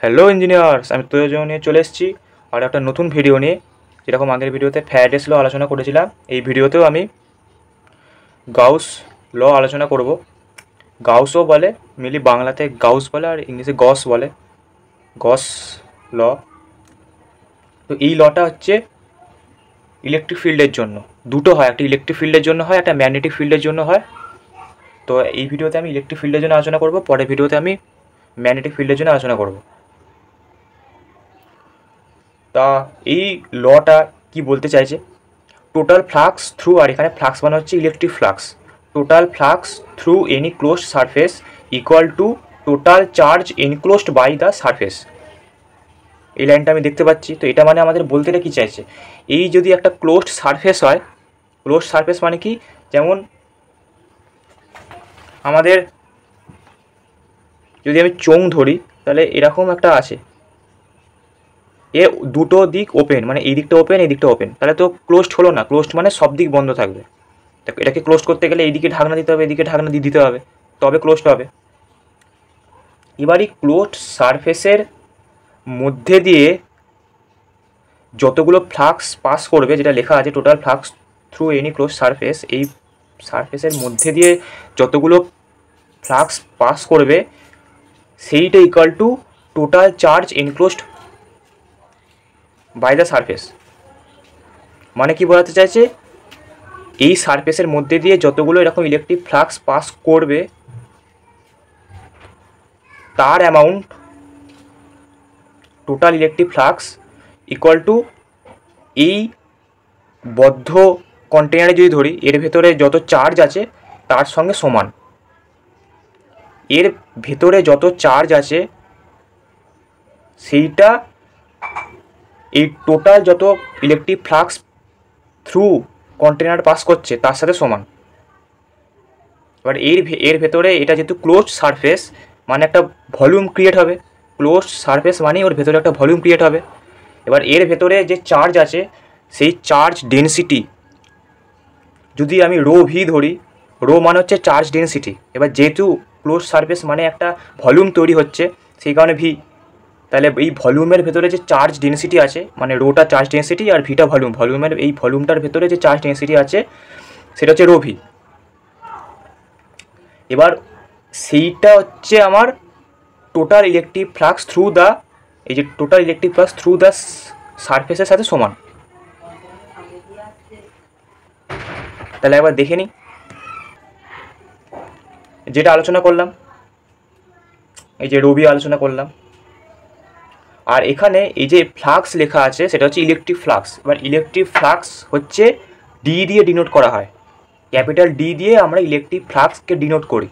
Hello engineers, আমি তৈরি নিয়ে চলে এসেছি আর একটা নতুন ভিডিও নিয়ে। যেরকম আগের ভিডিওতে ফ্যারাডেস ল আলোচনা করেছিলাম, এই ভিডিওতেও আমি গাউস ল আলোচনা করব। গাউসও বলে, মেনলি বাংলাতে গাউস বলে আর ইংলিশে গস বলে, গস ল। তো এই লটা হচ্ছে ইলেকট্রিক ফিল্ডের জন্য। দুটো হয়, একটা ইলেকট্রিক ফিল্ডের জন্য হয়, একটা ম্যাগনেটিক ফিল্ডের জন্য হয়। তো এই ভিডিওতে আমি ইলেকট্রিক ফিল্ডের জন্য আলোচনা করব, পরের ভিডিওতে আমি ম্যাগনেটিক ফিল্ডের জন্য আলোচনা করব। তা এই লটা কি বলতে চাইছে, টোটাল ফ্লাক্স থ্রু, আর এখানে ফ্লাক্স মানে হচ্ছে electric flux, total flux through any closed surface equal to total charge enclosed by the surface. এই লাইনটা আমি দেখতে পাচ্ছি। তো এটা মানে আমাদের বলতে কি চাইছে, এই যদি একটা ক্লোজড সারফেস হয়, ক্লোজড সারফেস মানে কি, যেমন আমাদের যদি আমি চোঙ ধরি তাহলে এরকম একটা আছে, এ দুটো দিক ওপেন, মানে এই দিকটা ওপেন এই দিকটা ওপেন, তাহলে তো ক্লোজড হলো না। ক্লোজড মানে সব দিক বন্ধ থাকবে। এটাকে ক্লোজ করতে গেলে এইদিকে ঢাকনা দিতে হবে, এদিকে ঢাকনা দিয়ে দিতে হবে, তবে ক্লোজড হবে। এবার এই ক্লোজড সারফেসের মধ্যে দিয়ে যতগুলো ফ্লাক্স পাস করবে, যেটা লেখা আছে total flux through any close surface, এই সারফেসের মধ্যে দিয়ে যতগুলো ফ্লাক্স পাস করবে সেইটা equal to total charge enclosed by the surface. মানে কি বোঝাতে চাইছে, এই সারফেসের মধ্যে দিয়ে যতগুলো এরকম ইলেকট্রিক ফ্লাক্স পাস করবে তার amount, total electric flux equal to এই বদ্ধ কন্টেনারে যদি ধরি, এর ভেতরে যত চার্জ আছে তার সঙ্গে সমান। এর ভেতরে যত চার্জ আছে সেইটা এই টোটাল যত electric flux through container pass করছে তার সাথে সমান। এবার এর ভেতরে এটা যেহেতু ক্লোজ সারফেস, মানে একটা ভলিউম ক্রিয়েট হবে। ক্লোজ সারফেস মানে ওর ভেতরে একটা ভলিউম ক্রিয়েট হবে। এবার এর ভেতরে যে চার্জ আছে সেই চার্জ ডেনসিটি যদি আমি রো ভি ধরি, রো মানে হচ্ছে চার্জ ডেনসিটি। এবার যেহেতু ক্লোজ সারফেস মানে একটা ভলিউম তৈরি হচ্ছে, সেই কারণে ভি, তাহলে এই ভলিউমের ভেতরে যে চার্জ ডেনসিটি আছে, মানে রোটা চার্জ ডেনসিটি আর ভিটা ভলিউম, ভলিউমের এই ভলিউমটার ভেতরে যে চার্জ ডেনসিটি আছে সেটা হচ্ছে রো ভি। এবার সেইটা হচ্ছে আমার total electric flux through the, এই যে total electric flux through the সারফেসের সাথে সমান। তাহলে একবার দেখে নিই যেটা আলোচনা করলাম, এই যে রবি আলোচনা করলাম, আর এখানে এই যে ফ্লাক্স লেখা আছে সেটা হচ্ছে ইলেকট্রিক ফ্লাক্স। এবার ইলেকট্রিক ফ্লাক্স হচ্ছে ডি দিয়ে ডিনোট করা হয়, ক্যাপিটাল ডি দিয়ে আমরা ইলেকট্রিক ফ্লাক্সকে ডিনোট করি।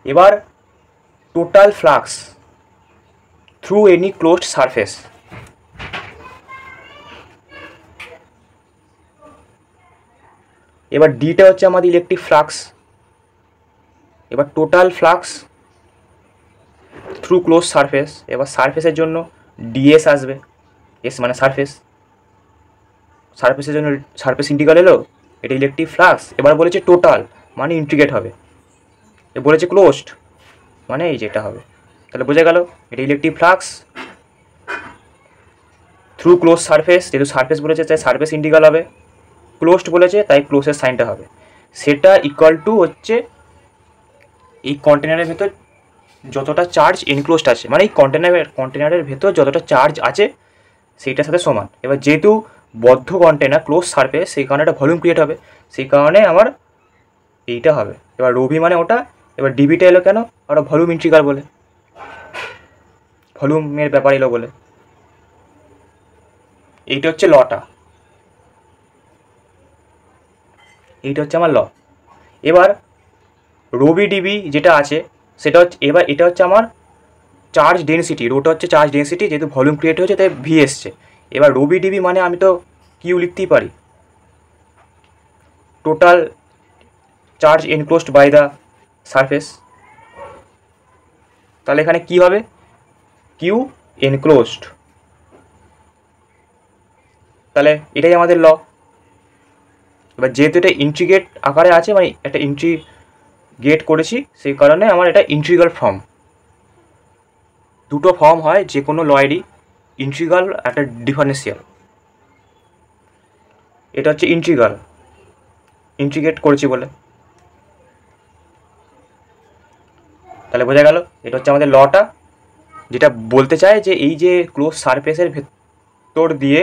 এবার total flux through any closed surface, এবার ডিটা হচ্ছে আমাদের ইলেকট্রিক ফ্লাক্স। এবার total flux through close surface, এবার সারফেসের জন্য ডিএস আসবে, এস মানে সারফেস, সারফেসের জন্য সারফেস ইন্টিগ্রাল এলো, এটা ইলেকট্রিক ফ্লাক্স। এবার বলেছে টোটাল মানে ইন্টিগ্রেট হবে, এ বলেছে ক্লোজড মানে এই যেটা হবে। তাহলে বোঝা গেল এটা electric flux through close surface, যেহেতু সারফেস বলেছে তাই সারফেস ইন্টিগ্রাল হবে, ক্লোজড বলেছে তাই ক্লোজের সাইনটা হবে। সেটা ইকুয়াল টু হচ্ছে এই কন্টেনারের ভেতর যতটা চার্জ এনক্লোজড আছে, মানে এই কন্টেনারের ভেতর যতটা চার্জ আছে সেইটার সাথে সমান। এবার যেহেতু বদ্ধ কন্টেনার ক্লোজ সারফেস, সেই কারণে একটা ভলিউম ক্রিয়েট হবে, সেই কারণে আমার এইটা হবে। এবার রবি মানে ওটা, এবার ডিবিটা এলো কেন, ওটা ভলিউম ইন্টিগ্রাল বলে, ভলিউমের ব্যাপার এলো বলে। এইটা হচ্ছে লটা, এইটা হচ্ছে আমার ল। এবার রবি ডিবি যেটা আছে সেটা হচ্ছে, এবার এটা হচ্ছে আমার চার্জ ডেনসিটি, রোটা হচ্ছে চার্জ ডেনসিটি, যেহেতু ভলিউম ক্রিয়েট হয়েছে তাই ভি এসছে। এবার রবি ডিবি মানে আমি তো কিউ লিখতেই পারি, total charge enclosed by the surface. তাহলে এখানে কি হবে, কিউ এনক্লোজড, তাহলে এটাই আমাদের ল। এবার যেহেতু এটা ইন্টিগ্রেট আকারে আছে, মানে একটা ইন্টিগ্রেট করেছি, সেই কারণে আমার এটা ইন্টিগ্রাল ফর্ম। দুটো ফর্ম হয় যে কোনো লয়েরই, ইন্টিগ্রাল একটা ডিফারেন্সিয়াল। এটা হচ্ছে ইন্টিগ্রাল, ইন্টিগ্রেট করেছি বলে, তাহলে বোঝা গেল। এটা হচ্ছে আমাদের লটা, যেটা বলতে চায় যে এই যে ক্লোজ সারফেসের ভেতর দিয়ে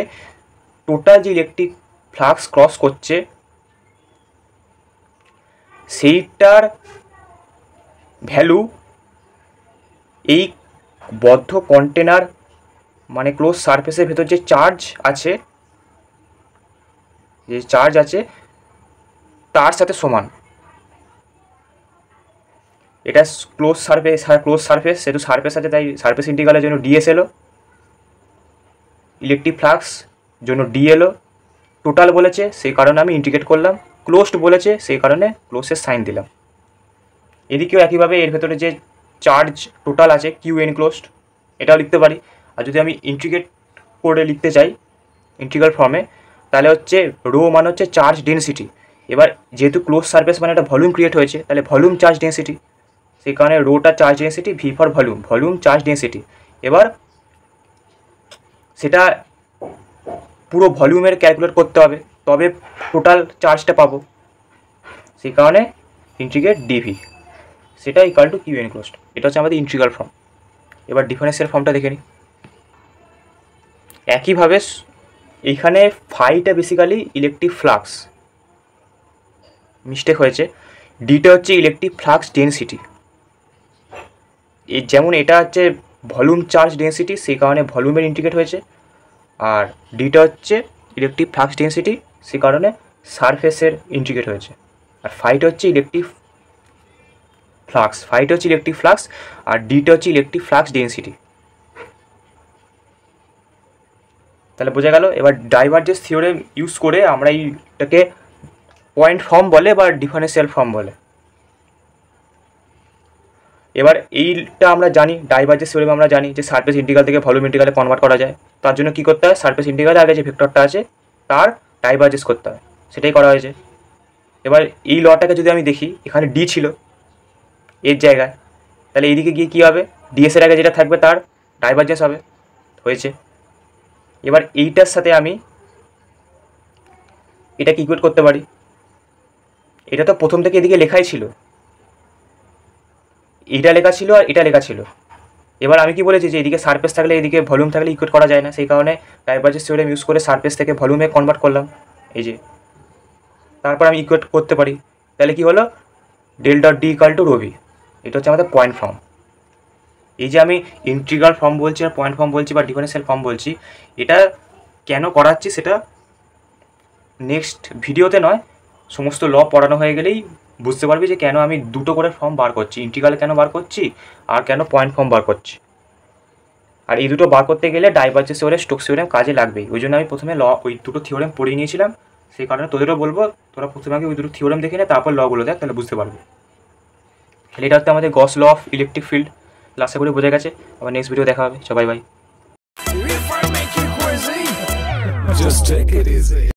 টোটাল যে ইলেকট্রিক ফ্লাক্স ক্রস করছে সেইটার ভ্যালু এই বদ্ধ কন্টেনার মানে ক্লোজ সারফেসের ভেতর যে চার্জ আছে, তার সাথে সমান। এটা ক্লোজ সারফেস সেহেতু সারফেস আছে, তাই সারফেস ইন্টিগ্রালের জন্য ডিএস এলো, ইলেকট্রিক ফ্লাক্স জন্য ডি এলো, টোটাল বলেছে সেই কারণে আমি ইন্টিগ্রেট করলাম, ক্লোজড বলেছে সেই কারণে ক্লোজের সাইন দিলাম। এদিকেও একইভাবে এর ভেতরে যে চার্জ টোটাল আছে কিউ এনক্লোজড, এটাও লিখতে পারি। আর যদি আমি ইন্টিগ্রেট করে লিখতে চাই ইন্টিগ্রাল ফর্মে, তাহলে হচ্ছে রো মানে হচ্ছে চার্জ ডেন্সিটি। এবার যেহেতু ক্লোজ সারফেস মানে একটা ভলিউম ক্রিয়েট হয়েছে, তাহলে ভলিউম চার্জ ডেন্সিটি, সেই কারণে rota charge density, V for volume, volume charge density. এবার সেটা পুরো ভলিউমের ক্যালকুলেট করতে হবে, তবে টোটাল চার্জটা পাবো, সেই কারণে ইন্টিগ্রেট ডিভি, সেটা ইকুয়াল টু কিউ এনক্লোজড। এটা হচ্ছে আমাদের ইন্টিগ্রাল ফর্ম। এবার ডিফারেন্সিয়াল ফর্মটা দেখে নিই। একইভাবে এইখানে ফাইটা বেসিক্যালি ইলেকট্রিক ফ্লাক্স, মিস্টেক হয়েছে, ডিটা হচ্ছে ইলেকট্রিক ফ্লাক্স ডেন্সিটি। এই যেমন এটা হচ্ছে ভলিউম চার্জ ডেন্সিটি, সেই কারণে ভলিউমের ইন্টিগ্রেট হয়েছে, আর ডিটা হচ্ছে ইলেকট্রিক ফ্লাক্স ডেন্সিটি, সেই কারণে সারফেসের ইন্টিগ্রেট হয়েছে। আর ফাইটা হচ্ছে ইলেকট্রিক ফ্লাক্স, আর ডিটা হচ্ছে ইলেকট্রিক ফ্লাক্স ডেন্সিটি। তাহলে বোঝা গেল। এবার ডাইভারজেন্স থিওরেম ইউজ করে আমরা এইটাকে পয়েন্ট ফর্ম বলে বা ডিফারেন্সিয়াল ফর্ম বলে। এবার এইটা আমরা জানি, ডাইভারজেন্স থিওরেম আমরা জানি যে সারফেস ইন্টিগ্রাল থেকে ভলিউম ইন্টিগ্রালে কনভার্ট করা যায়। তার জন্য কী করতে হয়, সারফেস ইন্টিগ্রালে আগে যে ভেক্টরটা আছে তার ডাইভারজেন্স করতে হয়, সেটাই করা হয়েছে। এবার এই লটাকে যদি আমি দেখি, এখানে ডি ছিল এর জায়গায়, তাহলে এইদিকে গিয়ে কী হবে, ডিএসের আগে যেটা থাকবে তার ডাইভারজেন্স হবে, হয়েছে। এবার এইটার সাথে আমি এটাকে ইকুয়েট করতে পারি, এটা তো প্রথম থেকে এদিকে লেখাই ছিল, এইটা লেখা ছিল আর এটা লেখা ছিল। এবার আমি কি বলেছি যে এদিকে সারফেস থাকলে এদিকে ভলিউম থাকলে ইকুয়েট করা যায় না, সেই কারণে ডাইভারজেন্স থিওরেম ইউজ করে সারফেস থেকে ভলিউমে কনভার্ট করলাম, এই যে। তারপর আমি ইকুয়েট করতে পারি, তাহলে কি হলো, del dot D equal to rho V. এটা হচ্ছে আমাদের পয়েন্ট ফর্ম। এই যে আমি ইন্টিগ্রাল ফর্ম বলছি আর পয়েন্ট ফর্ম বলছি বা ডিফারেন্সিয়াল ফর্ম বলছি, এটা কেন করাচ্ছি সেটা নেক্সট ভিডিওতে নয়, সমস্ত ল পড়ানো হয়ে গেলেই বুঝতে পারবি যে কেন আমি দুটো করে ফর্ম বার করছি, ইন্টিগ্রাল কেন বার করছি আর কেন পয়েন্ট ফর্ম বার করছি। আর এই দুটো বার করতে গেলে ডাইভারজেন্স থিওরেম, স্টোকস থিওরেম কাজে লাগবেই। ওই জন্য আমি প্রথমে ওই দুটো থিওরেম পড়িয়ে নিয়েছিলাম, সেই কারণে তোদেরও বলবো তোরা প্রথমে আগে ওই দুটো থিওরেম দেখে নে, তারপর লগুলো দেখ, তাহলে বুঝতে পারবি। তাহলে এটা হচ্ছে আমাদের গস ল অফ ইলেকট্রিক ফিল্ড। আশা করি বোঝা গেছে। আবার নেক্সট ভিডিও দেখা হবে। সবাই বাই।